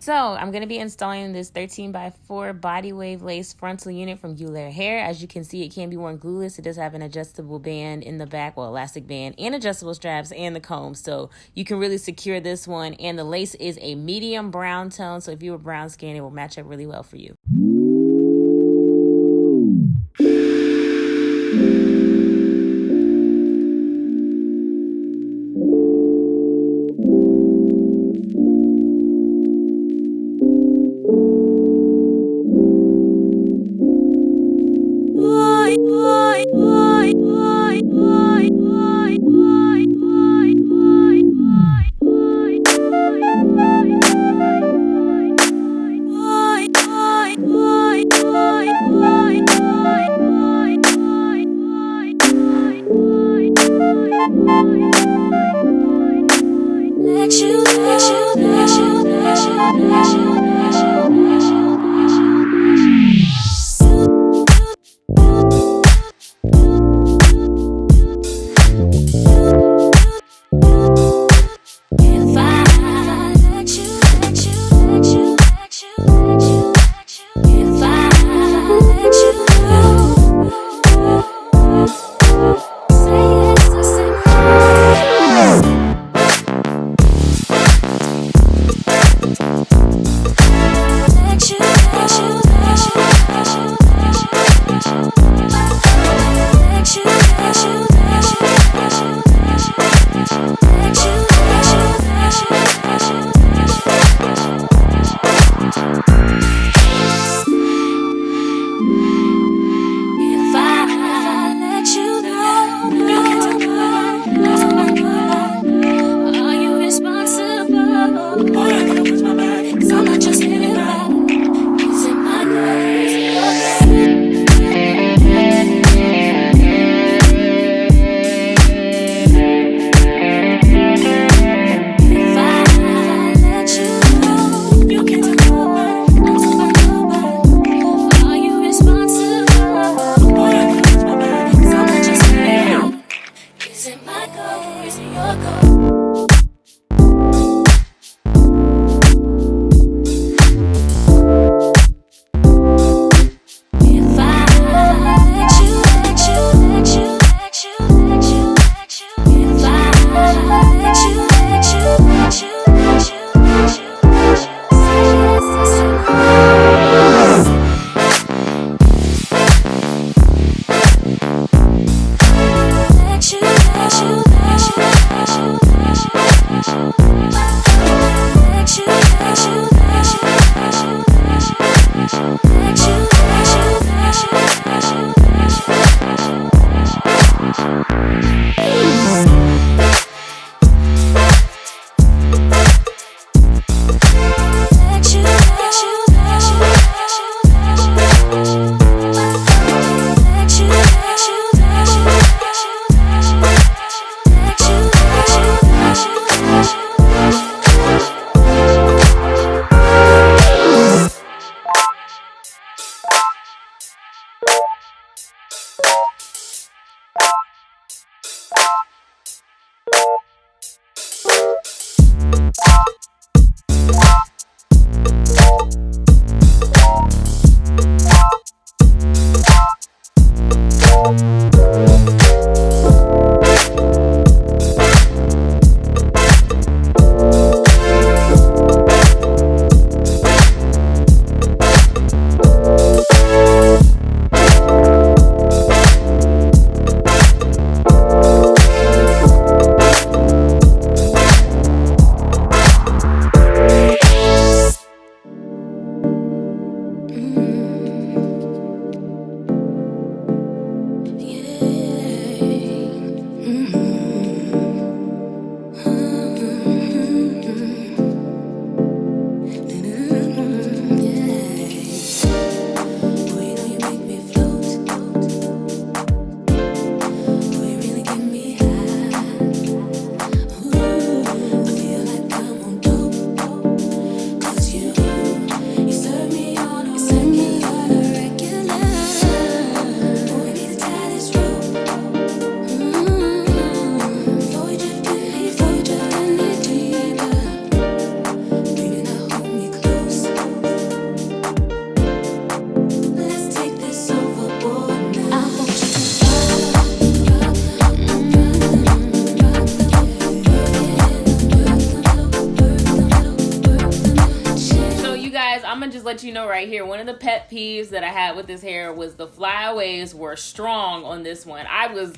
So I'm going to be installing this 13x4 body wave lace frontal unit from Eullair Hair. As you can see, it can be worn glueless. It does have an adjustable band in the back, well, elastic band, and adjustable straps and the comb. So you can really secure this one. And the lace is a medium brown tone. So if you were brown skin, it will match up really well for you. let you know right here, one of the pet peeves that I had with this hair was the flyaways were strong on this one.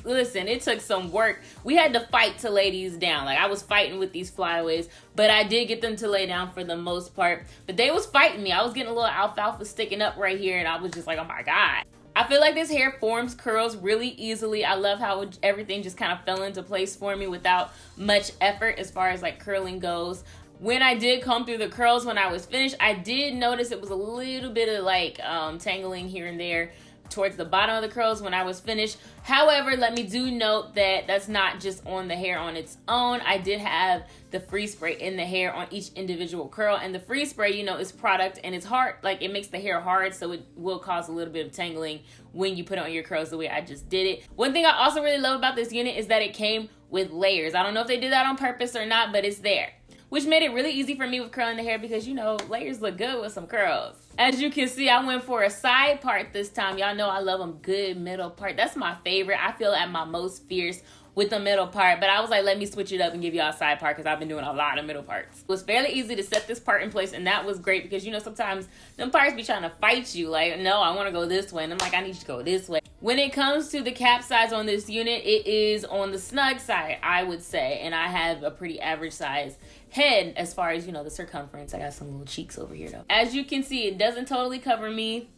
Listen, it took some work. We had to fight to lay these down. Like, I was fighting with these flyaways, but I did get them to lay down for the most part. But they was fighting me. I was getting a little alfalfa sticking up right here, and I was just like, oh my God. I feel like this hair forms curls really easily. I love how everything just kind of fell into place for me without much effort as far as like curling goes. When I did comb through the curls when I was finished, I did notice it was a little bit of like tangling here and there towards the bottom of the curls when I was finished. However, let me do note that that's not just on the hair on its own. I did have the free spray in the hair on each individual curl, and the free spray, you know, is product and it's hard, like it makes the hair hard, so it will cause a little bit of tangling when you put it on your curls the way I just did it. One thing I also really love about this unit is that it came with layers. I don't know if they did that on purpose or not, but it's there, which made it really easy for me with curling the hair because, you know, layers look good with some curls. As you can see, I went for a side part this time. Y'all know I love them good middle part. That's my favorite. I feel at my most fierce with the middle part, but I was like, let me switch it up and give y'all a side part because I've been doing a lot of middle parts. It was fairly easy to set this part in place, and that was great because, you know, sometimes them parts be trying to fight you. Like, no, I want to go this way, and I'm like, I need you to go this way. When it comes to the cap size on this unit, it is on the snug side, I would say, and I have a pretty average size head as far as, you know, the circumference. I got some little cheeks over here though. As you can see, it doesn't totally cover me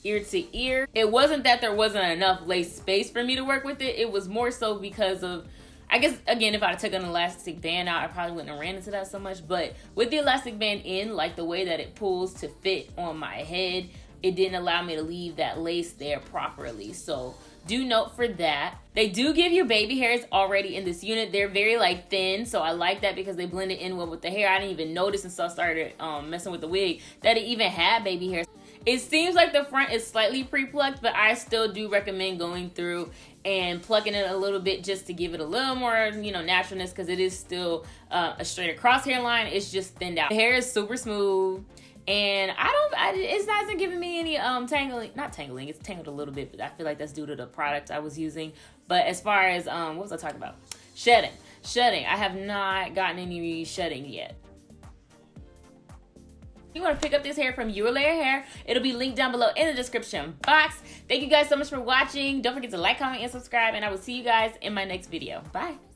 ear to ear. It wasn't that there wasn't enough lace space for me to work with it. It was more so because of, I guess, again, if I took an elastic band out, I probably wouldn't have ran into that so much. But with the elastic band in, like the way that it pulls to fit on my head, it didn't allow me to leave that lace there properly. So do note for that. They do give you baby hairs already in this unit. They're very like thin, so I like that because they blend it in well with the hair. I didn't even notice until I started messing with the wig that it even had baby hairs. It seems like the front is slightly pre-plucked, but I still do recommend going through and plucking it a little bit just to give it a little more, you know, naturalness, because it is still a straight across hairline. It's just thinned out. The hair is super smooth. And it's not giving me any tangling, not tangling, it's tangled a little bit, but I feel like that's due to the product I was using. But as far as, what was I talking about? Shedding, I have not gotten any shedding yet. If you want to pick up this hair from Eullair Hair, it'll be linked down below in the description box. Thank you guys so much for watching. Don't forget to like, comment, and subscribe, and I will see you guys in my next video. Bye.